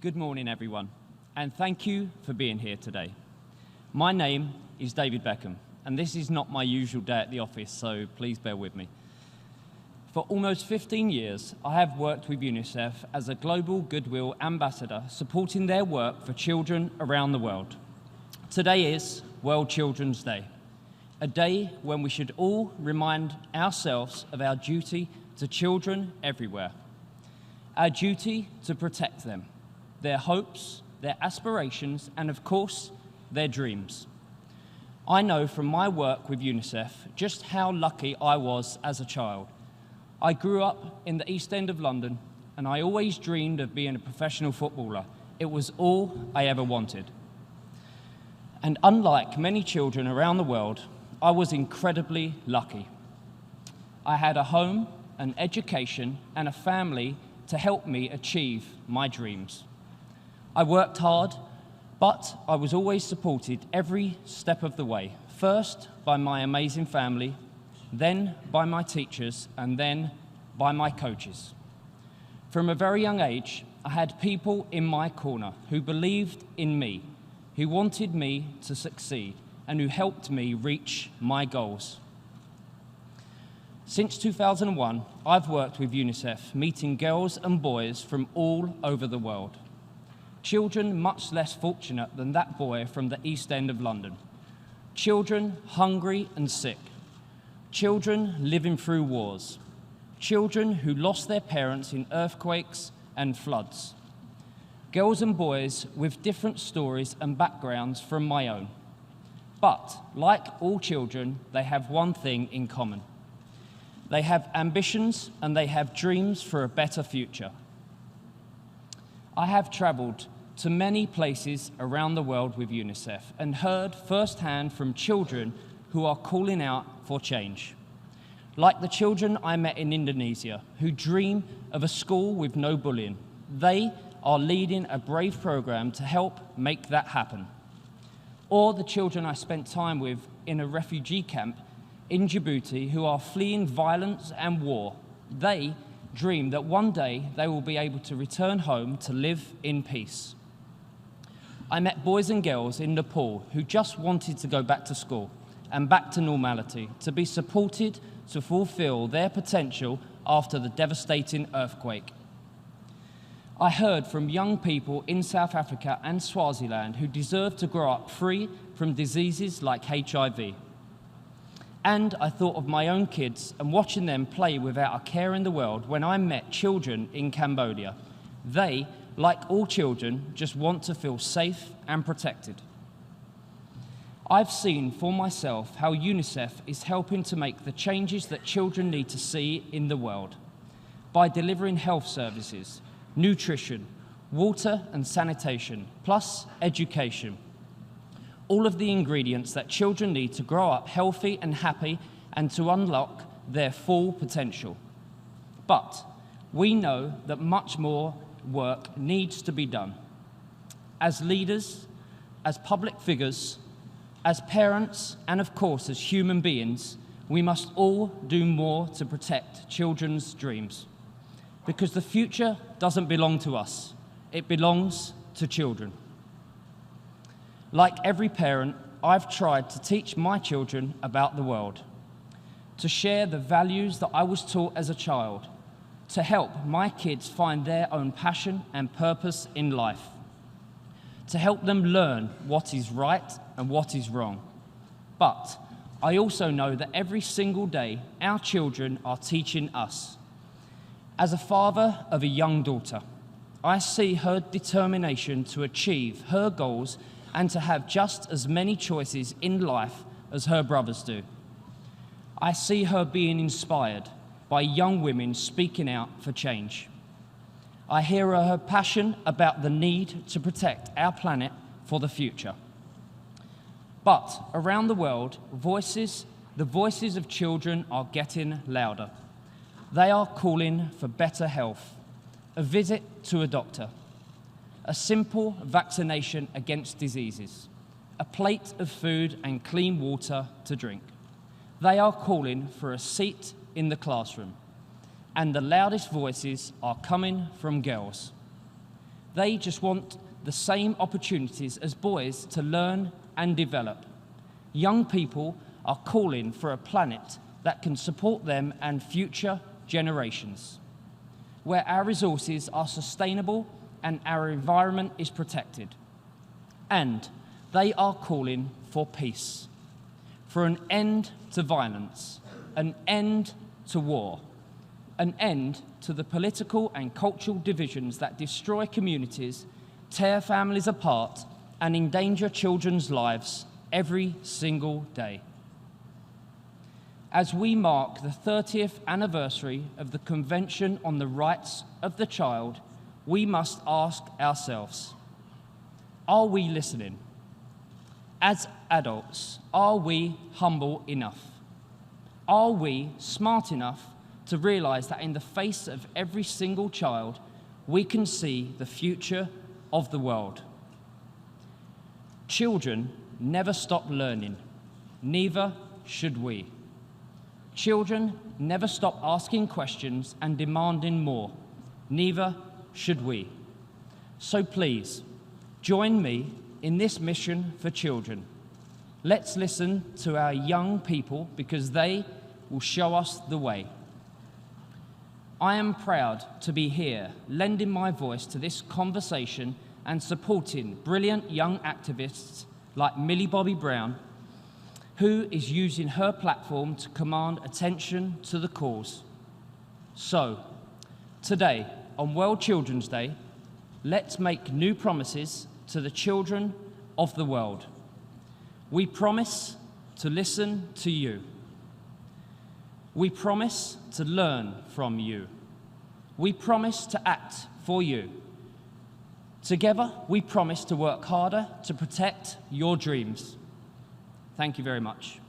Good morning, everyone, and thank you for being here today. My name is David Beckham, and this is not my usual day at the office, so please bear with me. For almost 15 years, I have worked with UNICEF as a global goodwill ambassador, supporting their work for children around the world. Today is World Children's Day, a day when we should all remind ourselves of our duty to children everywhere, our duty to protect them, their hopes, their aspirations, and of course, their dreams. I know from my work with UNICEF just how lucky I was as a child. I grew up in the East End of London, and I always dreamed of being a professional footballer. It was all I ever wanted. And unlike many children around the world, I was incredibly lucky. I had a home, an education, and a family to help me achieve my dreams. I worked hard, but I was always supported every step of the way, first by my amazing family, then by my teachers, and then by my coaches. From a very young age, I had people in my corner who believed in me, who wanted me to succeed, and who helped me reach my goals. Since 2001, I've worked with UNICEF, meeting girls and boys from all over the world. Children much less fortunate than that boy from the East End of London. Children hungry and sick. Children living through wars. Children who lost their parents in earthquakes and floods. Girls and boys with different stories and backgrounds from my own. But, like all children, they have one thing in common. They have ambitions and they have dreams for a better future. I have travelled to many places around the world with UNICEF and heard firsthand from children who are calling out for change. Like the children I met in Indonesia who dream of a school with no bullying. They are leading a brave program to help make that happen. Or the children I spent time with in a refugee camp in Djibouti who are fleeing violence and war. They dream that one day they will be able to return home to live in peace. I met boys and girls in Nepal who just wanted to go back to school and back to normality, to be supported to fulfill their potential after the devastating earthquake. I heard from young people in South Africa and Swaziland who deserve to grow up free from diseases like HIV. And I thought of my own kids and watching them play without a care in the world when I met children in Cambodia. They, like all children, just want to feel safe and protected. I've seen for myself how UNICEF is helping to make the changes that children need to see in the world by delivering health services, nutrition, water and sanitation, plus education. All of the ingredients that children need to grow up healthy and happy and to unlock their full potential. But we know that much more work needs to be done. As leaders, as public figures, as parents, and of course as human beings, we must all do more to protect children's dreams. Because the future doesn't belong to us, it belongs to children. Like every parent, I've tried to teach my children about the world, to share the values that I was taught as a child, to help my kids find their own passion and purpose in life, to help them learn what is right and what is wrong. But I also know that every single day, our children are teaching us. As a father of a young daughter, I see her determination to achieve her goals and to have just as many choices in life as her brothers do. I see her being inspired by young women speaking out for change. I hear her passion about the need to protect our planet for the future. But around the world, the voices of children are getting louder. They are calling for better health, a visit to a doctor, a simple vaccination against diseases, a plate of food and clean water to drink. They are calling for a seat in the classroom, and the loudest voices are coming from girls. They just want the same opportunities as boys to learn and develop. Young people are calling for a planet that can support them and future generations, where our resources are sustainable and our environment is protected. And they are calling for peace, for an end to violence, an end to war, an end to the political and cultural divisions that destroy communities, tear families apart, and endanger children's lives every single day. As we mark the 30th anniversary of the Convention on the Rights of the Child, we must ask ourselves, are we listening? As adults, are we humble enough? Are we smart enough to realize that in the face of every single child, we can see the future of the world? Children never stop learning, neither should we. Children never stop asking questions and demanding more, neither should we. So please, join me in this mission for children. Let's listen to our young people because they will show us the way. I am proud to be here, lending my voice to this conversation and supporting brilliant young activists like Millie Bobby Brown, who is using her platform to command attention to the cause. So, today, on World Children's Day, let's make new promises to the children of the world. We promise to listen to you. We promise to learn from you. We promise to act for you. Together, we promise to work harder to protect your dreams. Thank you very much.